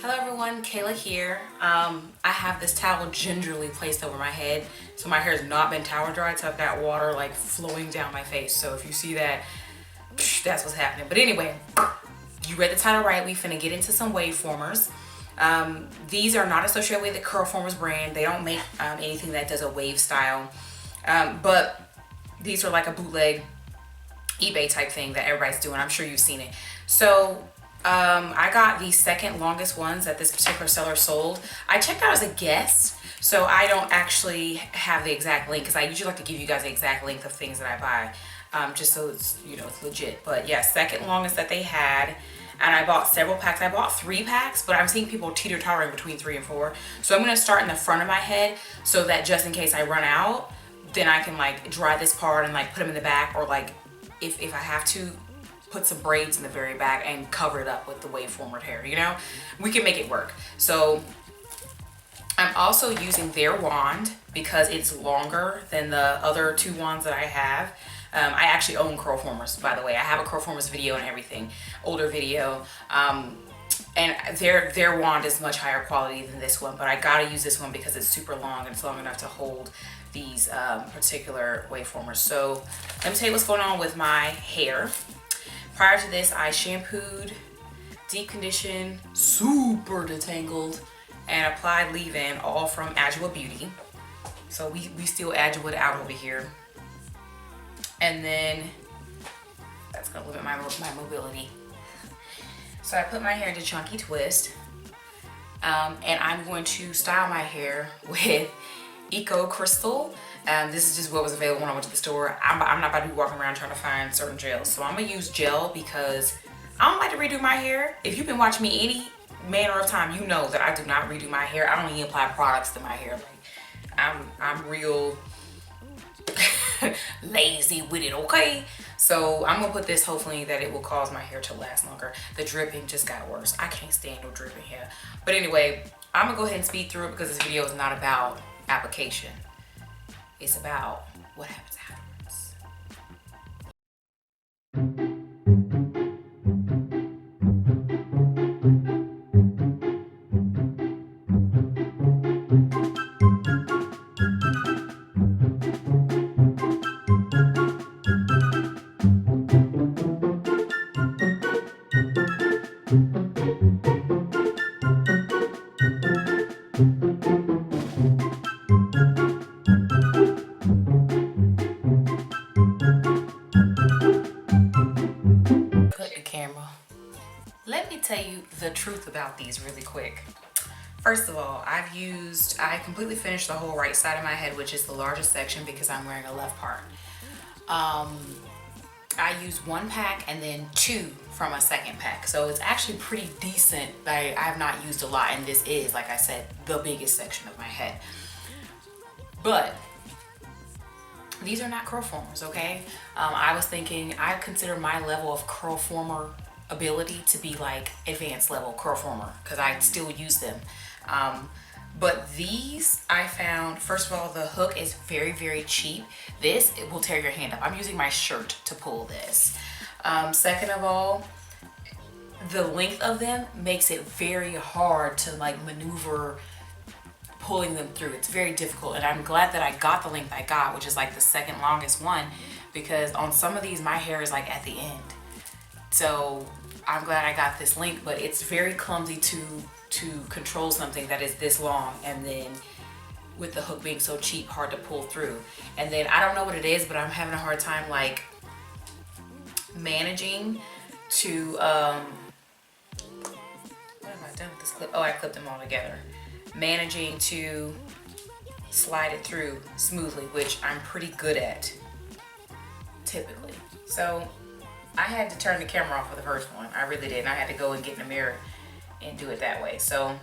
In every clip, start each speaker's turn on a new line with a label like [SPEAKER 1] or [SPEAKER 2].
[SPEAKER 1] Hello everyone, Kayla here. I have this towel gingerly placed over my head, so my hair has not been towel dried, so I've got water like flowing down my face. So if you see that, that's what's happening. But anyway, you read the title right. We finna get into some wave formers. These are not associated with the Curl Formers brand. They don't make anything that does a wave style, but these are like a bootleg eBay type thing that everybody's doing. I'm sure you've seen it. So I got the second longest ones that this particular seller sold. I checked out as a guest, so I don't actually have the exact link because I usually like to give you guys the exact length of things that I buy, just so it's, you know, it's legit. But yeah, second longest that they had. And I bought several packs. I bought 3 packs, but I'm seeing people teeter-tottering between 3 and 4. So I'm going to start in the front of my head so that just in case I run out, then I can like dry this part and like put them in the back, or like if I have to, put some braids in the very back and cover it up with the wave formed hair. You know, we can make it work. So I'm also using their wand because it's longer than the other 2 wands that I have. I actually own Curl Formers, by the way. I have a Curl Formers video and everything, older video. And their wand is much higher quality than this one, but I gotta use this one because it's super long and it's long enough to hold these particular wave formers. So let me tell you what's going on with my hair. Prior to this, I shampooed, deep conditioned, super detangled, and applied leave-in, all from Adjua Beauty. So we still Adjua out over here. And then that's gonna limit my mobility. So I put my hair into chunky twist, and I'm going to style my hair with Eco Crystal. This is just what was available when I went to the store. I'm not about to be walking around trying to find certain gels. So I'm gonna use gel because I don't like to redo my hair. If you've been watching me any manner of time, you know that I do not redo my hair. I don't even apply products to my hair. Like I'm real lazy with it, okay? So I'm gonna put this, hopefully that it will cause my hair to last longer. The dripping just got worse. I can't stand no dripping hair. But anyway, I'm gonna go ahead and speed through it because this video is not about application. It's about what happens afterwards. Let me tell you the truth about these really quick. First of all, I completely finished the whole right side of my head, which is the largest section because I'm wearing a left part. I used 1 pack and then 2 from a second pack. So it's actually pretty decent. I have not used a lot, and this is, like I said, the biggest section of my head. But these are not curl formers, okay? I was thinking, I consider my level of curl former ability to be like advanced level curl former because I still use them. But these I found, first of all, the hook is very, very cheap. This, it will tear your hand up. I'm using my shirt to pull this. Second of all, the length of them makes it very hard to like maneuver pulling them through. It's very difficult, and I'm glad that I got the length I got, which is like the second longest one, because on some of these my hair is like at the end. So I'm glad I got this length, but it's very clumsy to control something that is this long, and then with the hook being so cheap, hard to pull through. And then I don't know what it is, but I'm having a hard time like managing to what have I done with this clip? Oh, I clipped them all together. Managing to slide it through smoothly, which I'm pretty good at typically. So I had to turn the camera off for the first one. I really did. And I had to go and get in the mirror and do it that way. So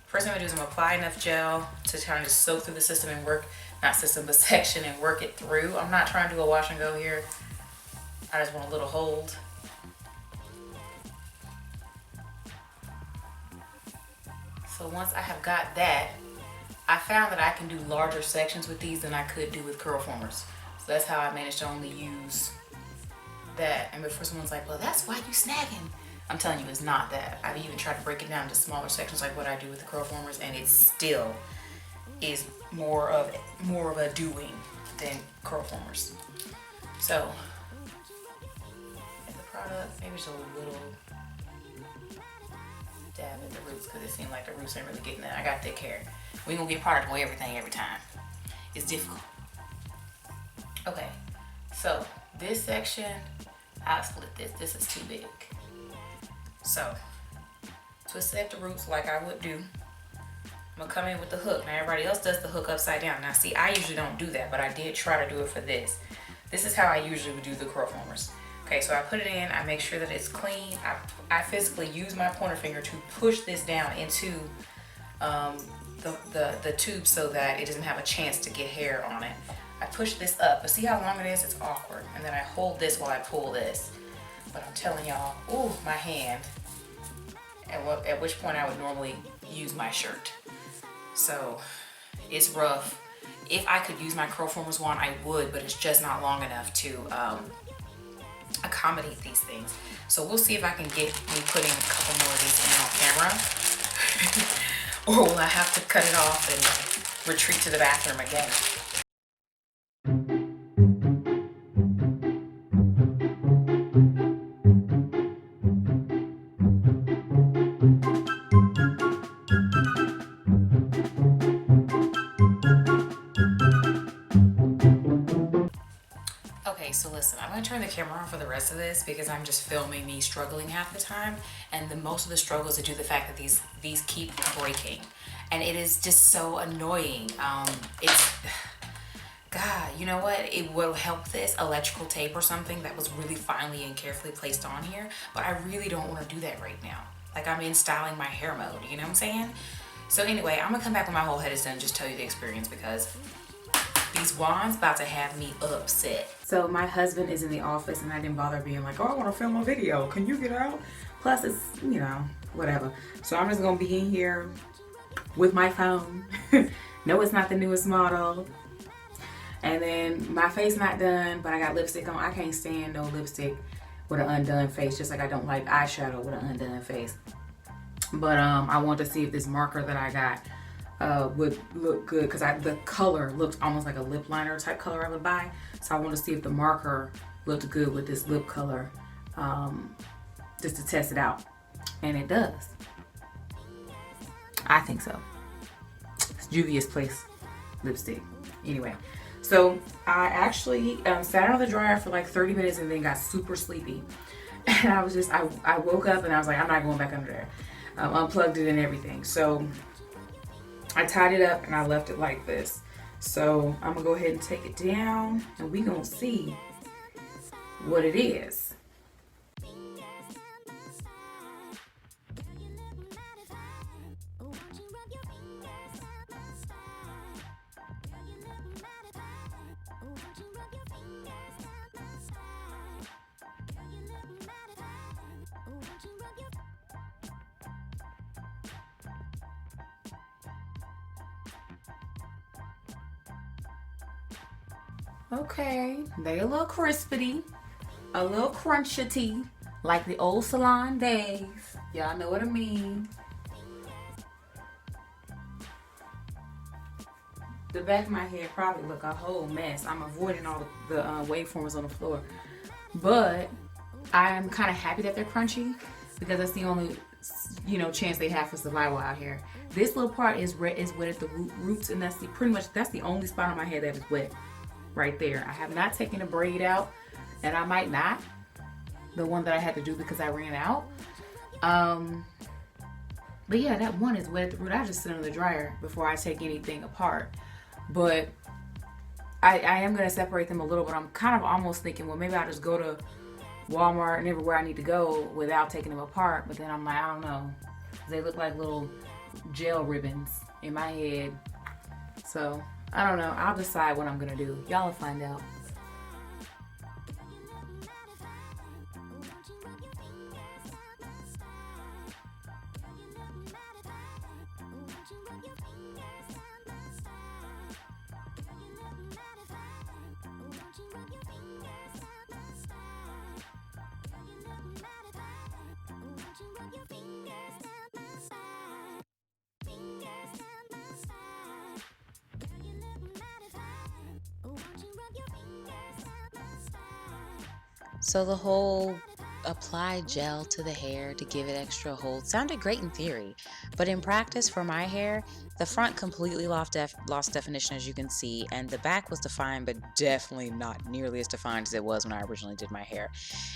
[SPEAKER 1] first thing I'm gonna do is I'm gonna apply enough gel to kind of just soak through the system and work, not system, but section, and work it through. I'm not trying to do a wash and go here. I just want a little hold. So once I have got that, I found that I can do larger sections with these than I could do with curl formers. So that's how I managed to only use that. And before someone's like, well, that's why you snagging. I'm telling you, it's not that. I've even tried to break it down into smaller sections like what I do with the curl formers, and it still is more of a doing than curl formers. So, in the product, maybe just a little dab at the roots because it seemed like the roots ain't really getting that. I got thick hair. We gonna get product on everything every time. It's difficult. Okay, so this section, I'll split this. This is too big. So, to set the roots like I would do, I'm gonna come in with the hook. Now everybody else does the hook upside down. Now see, I usually don't do that, but I did try to do it for this. This is how I usually would do the curl formers. Okay, so I put it in, I make sure that it's clean. I physically use my pointer finger to push this down into the tube so that it doesn't have a chance to get hair on it. I push this up, but see how long it is? It's awkward. And then I hold this while I pull this. But I'm telling y'all, ooh, my hand. At which point I would normally use my shirt. So it's rough. If I could use my curl formers wand, I would, but it's just not long enough to accommodate these things. So we'll see if I can get me putting a couple more of these in on camera. Or will I have to cut it off and retreat to the bathroom again? Okay, so listen, I'm gonna turn the camera on for the rest of this because I'm just filming me struggling half the time, and most of the struggle is due to the fact that these keep breaking, and it is just so annoying. God, you know what? It will help this electrical tape or something that was really finely and carefully placed on here, but I really don't want to do that right now. Like, I'm in styling my hair mode, you know what I'm saying? So anyway, I'm gonna come back when my whole head is done and just tell you the experience because these wands about to have me upset. So my husband is in the office and I didn't bother being like, oh, I want to film a video. Can you get out? Plus it's, you know, whatever. So I'm just going to be in here with my phone. No, it's not the newest model. And then my face not done, but I got lipstick on. I can't stand no lipstick with an undone face, just like I don't like eyeshadow with an undone face. But I want to see if this marker that I got would look good because the color looked almost like a lip liner type color I would buy. So I want to see if the marker looked good with this lip color, just to test it out. And it does. I think so. It's Juvia's Place lipstick. Anyway, so I actually sat on the dryer for like 30 minutes and then got super sleepy. And I was just, I woke up and I was like, I'm not going back under there. Unplugged it and everything. So I tied it up and I left it like this. So I'm gonna go ahead and take it down and we gonna see what it is. Okay, they a little crispity, a little crunchity, like the old salon days. Y'all know what I mean. The back of my head probably look a whole mess. I'm avoiding all the waveforms on the floor. But I'm kind of happy that they're crunchy because that's the only, you know, chance they have for survival out here. This little part is wet at the roots, and that's the only spot on my head that is wet. Right there. I have not taken the braid out, and I might not. The one that I had to do because I ran out. But yeah, that one is wet at the root. I just sit on the dryer before I take anything apart. But I am going to separate them a little, but I'm kind of almost thinking, well, maybe I'll just go to Walmart and everywhere I need to go without taking them apart. But then I'm like, I don't know. They look like little gel ribbons in my head. So I don't know. I'll decide what I'm gonna do. Y'all will find out.
[SPEAKER 2] So the whole apply gel to the hair to give it extra hold sounded great in theory, but in practice for my hair, the front completely lost definition as you can see, and the back was defined, but definitely not nearly as defined as it was when I originally did my hair.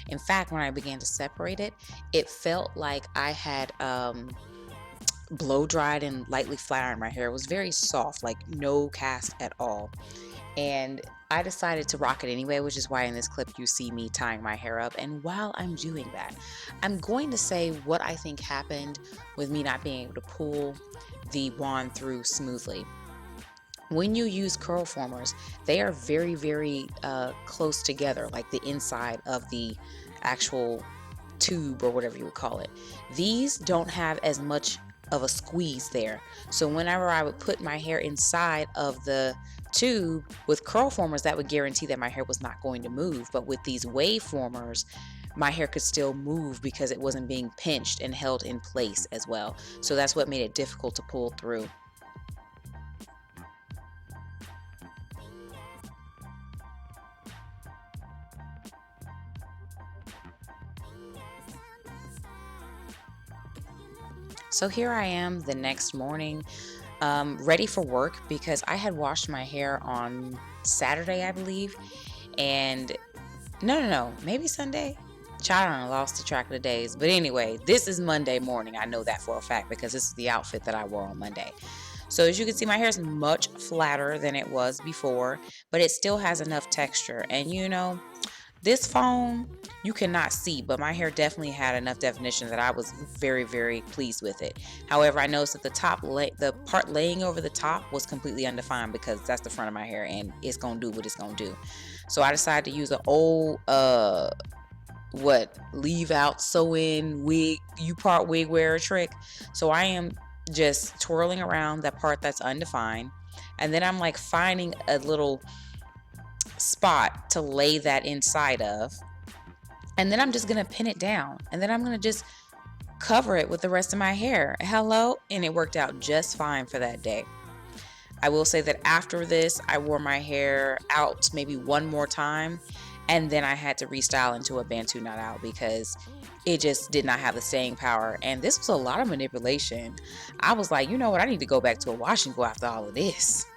[SPEAKER 2] In fact, when I began to separate it, it felt like I had blow dried and lightly flat ironed my hair. It was very soft, like no cast at all. And I decided to rock it anyway, which is why in this clip you see me tying my hair up. And while I'm doing that, I'm going to say what I think happened with me not being able to pull the wand through smoothly. When you use curl formers, they are very, very close together, like the inside of the actual tube or whatever you would call it. These don't have as much of a squeeze there. So whenever I would put my hair inside of the tube with curl formers, that would guarantee that my hair was not going to move. But with these wave formers, my hair could still move because it wasn't being pinched and held in place as well. So that's what made it difficult to pull through. So here I am the next morning, ready for work because I had washed my hair on Saturday, I believe. And no, maybe Sunday. Child, I lost the track of the days. But anyway, this is Monday morning. I know that for a fact because this is the outfit that I wore on Monday. So as you can see, my hair is much flatter than it was before, but it still has enough texture. And this phone you cannot see, but my hair definitely had enough definition that I was very, very pleased with it. However, I noticed that the part laying over the top was completely undefined because that's the front of my hair and it's gonna do what it's gonna do. So I decided to use an old leave out sew in wig, you part wig wearer trick. So I am just twirling around that part that's undefined, and then I'm like finding a little spot to lay that inside of, and then I'm just gonna pin it down, and then I'm gonna just cover it with the rest of my hair. Hello. And it worked out just fine for that day. I will say that after this I wore my hair out maybe one more time, and then I had to restyle into a Bantu knot out because it just did not have the staying power, and this was a lot of manipulation. I was like, you know what, I need to go back to a wash and go after all of this.